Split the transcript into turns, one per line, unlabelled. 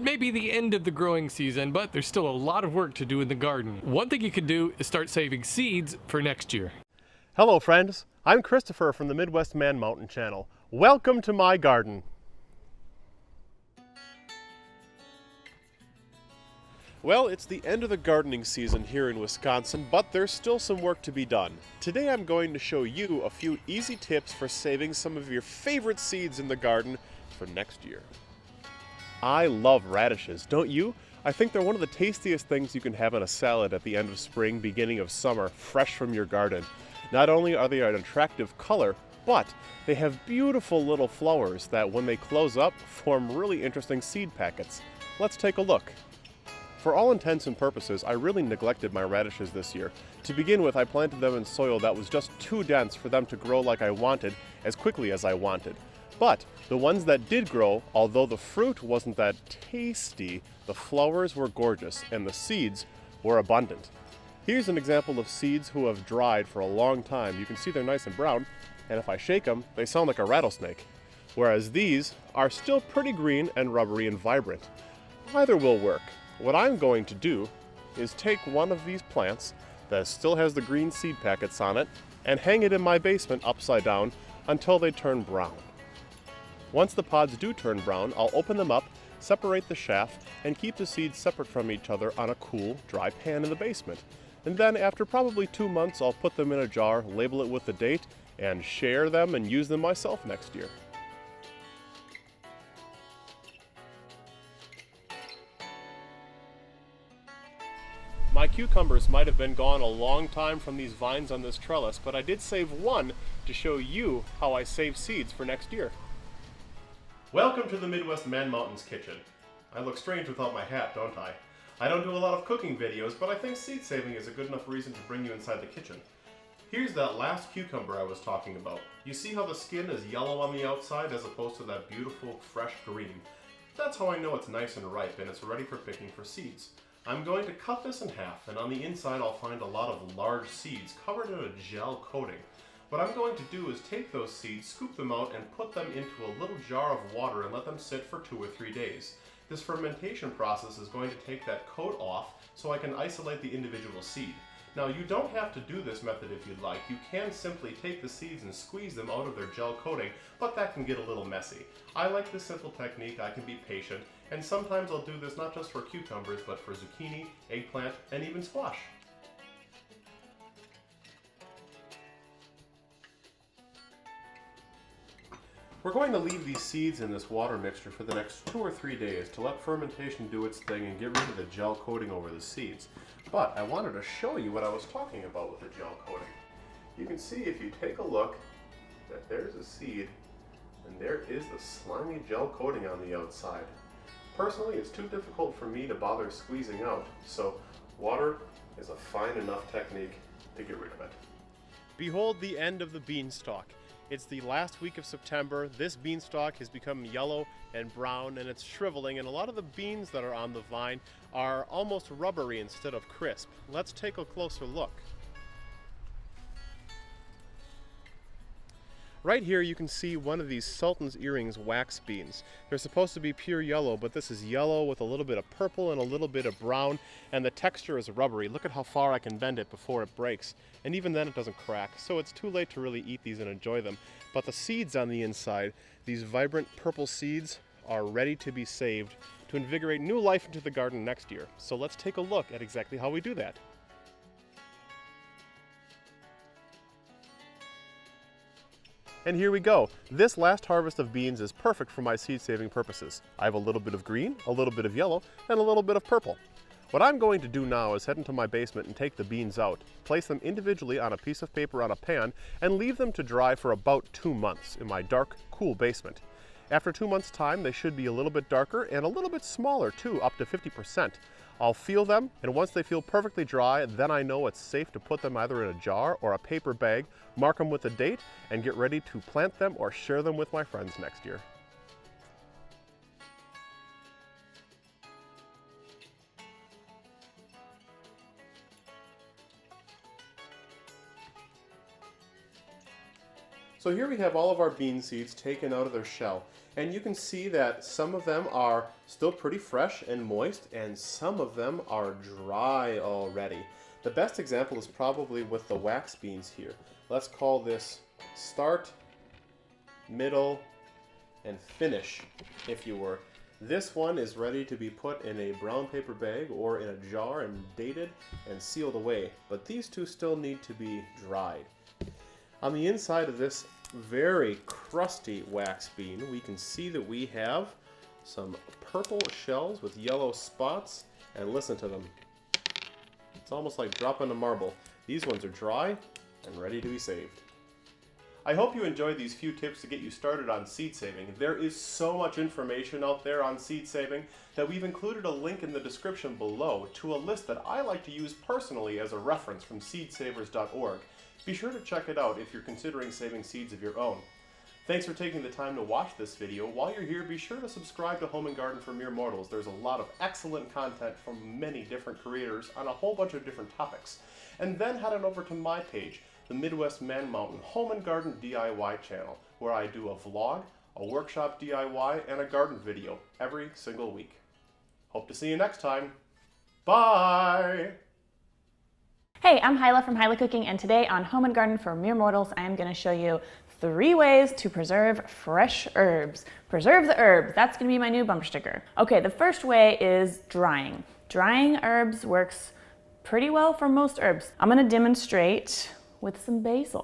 may be the end of the growing season, but there's still a lot of work to do in the garden. One thing you can do is start saving seeds for next year.
Hello friends, I'm Kristopher from the Midwest Man Mountain channel. Welcome to my garden. Well, it's the end of the gardening season here in Wisconsin, but there's still some work to be done. Today I'm going to show you a few easy tips for saving some of your favorite seeds in the garden for next year. I love radishes, don't you? I think they're one of the tastiest things you can have in a salad at the end of spring, beginning of summer, fresh from your garden. Not only are they an attractive color, but they have beautiful little flowers that, when they close up, form really interesting seed packets. Let's take a look. For all intents and purposes, I really neglected my radishes this year. To begin with, I planted them in soil that was just too dense for them to grow like I wanted, as quickly as I wanted. But the ones that did grow, although the fruit wasn't that tasty, the flowers were gorgeous and the seeds were abundant. Here's an example of seeds who have dried for a long time. You can see they're nice and brown, and if I shake them, they sound like a rattlesnake. Whereas these are still pretty green and rubbery and vibrant. Either will work. What I'm going to do is take one of these plants that still has the green seed packets on it and hang it in my basement upside down until they turn brown. Once the pods do turn brown, I'll open them up, separate the chaff, and keep the seeds separate from each other on a cool, dry pan in the basement. And then after probably 2 months, I'll put them in a jar, label it with the date, and share them and use them myself next year. My cucumbers might have been gone a long time from these vines on this trellis, but I did save one to show you how I save seeds for next year. Welcome to the Midwest Man Mountain's kitchen. I look strange without my hat, don't I? I don't do a lot of cooking videos, but I think seed saving is a good enough reason to bring you inside the kitchen. Here's that last cucumber I was talking about. You see how the skin is yellow on the outside as opposed to that beautiful fresh green? That's how I know it's nice and ripe and it's ready for picking for seeds. I'm going to cut this in half, and on the inside I'll find a lot of large seeds covered in a gel coating. What I'm going to do is take those seeds, scoop them out, and put them into a little jar of water and let them sit for 2 or 3 days. This fermentation process is going to take that coat off so I can isolate the individual seed. Now, you don't have to do this method if you'd like. You can simply take the seeds and squeeze them out of their gel coating, but that can get a little messy. I like this simple technique. I can be patient, and sometimes I'll do this not just for cucumbers, but for zucchini, eggplant, and even squash. We're going to leave these seeds in this water mixture for the next 2 or 3 days to let fermentation do its thing and get rid of the gel coating over the seeds. But I wanted to show you what I was talking about with the gel coating. You can see, if you take a look, that there's a seed and there is the slimy gel coating on the outside. Personally, it's too difficult for me to bother squeezing out, so water is a fine enough technique to get rid of it. Behold the end of the beanstalk. It's the last week of September. This beanstalk has become yellow and brown and it's shriveling, and a lot of the beans that are on the vine are almost rubbery instead of crisp. Let's take a closer look. Right here you can see one of these Sultan's Earrings wax beans. They're supposed to be pure yellow, but this is yellow with a little bit of purple and a little bit of brown, and the texture is rubbery. Look at how far I can bend it before it breaks, and even then it doesn't crack, so it's too late to really eat these and enjoy them. But the seeds on the inside, these vibrant purple seeds, are ready to be saved to invigorate new life into the garden next year. So let's take a look at exactly how we do that. And here we go. This last harvest of beans is perfect for my seed saving purposes. I have a little bit of green, a little bit of yellow, and a little bit of purple. What I'm going to do now is head into my basement and take the beans out, place them individually on a piece of paper on a pan, and leave them to dry for about 2 months in my dark, cool basement. After 2 months' time, they should be a little bit darker and a little bit smaller too, up to 50%. I'll feel them, and once they feel perfectly dry, then I know it's safe to put them either in a jar or a paper bag, mark them with a date, and get ready to plant them or share them with my friends next year. So here we have all of our bean seeds taken out of their shell. And you can see that some of them are still pretty fresh and moist, and some of them are dry already. The best example is probably with the wax beans here. Let's call this start, middle, and finish, if you were. This one is ready to be put in a brown paper bag or in a jar and dated and sealed away, but these two still need to be dried. On the inside of this very crusty wax bean, we can see that we have some purple shells with yellow spots, and listen to them. It's almost like dropping a marble. These ones are dry and ready to be saved. I hope you enjoyed these few tips to get you started on seed saving. There is so much information out there on seed saving that we've included a link in the description below to a list that I like to use personally as a reference from seedsavers.org. Be sure to check it out if you're considering saving seeds of your own. Thanks for taking the time to watch this video. While you're here, be sure to subscribe to Home and Garden for Mere Mortals. There's a lot of excellent content from many different creators on a whole bunch of different topics. And then head on over to my page, the Midwest Man Mountain Home and Garden DIY channel, where I do a vlog, a workshop DIY, and a garden video every single week. Hope to see you next time. Bye!
Hey, I'm Hyla from Hyla Cooking, and today on Home and Garden for Mere Mortals, I am going to show you 3 ways to preserve fresh herbs. Preserve the herbs, that's going to be my new bumper sticker. Okay, the first way is drying. Drying herbs works pretty well for most herbs. I'm going to demonstrate with some basil.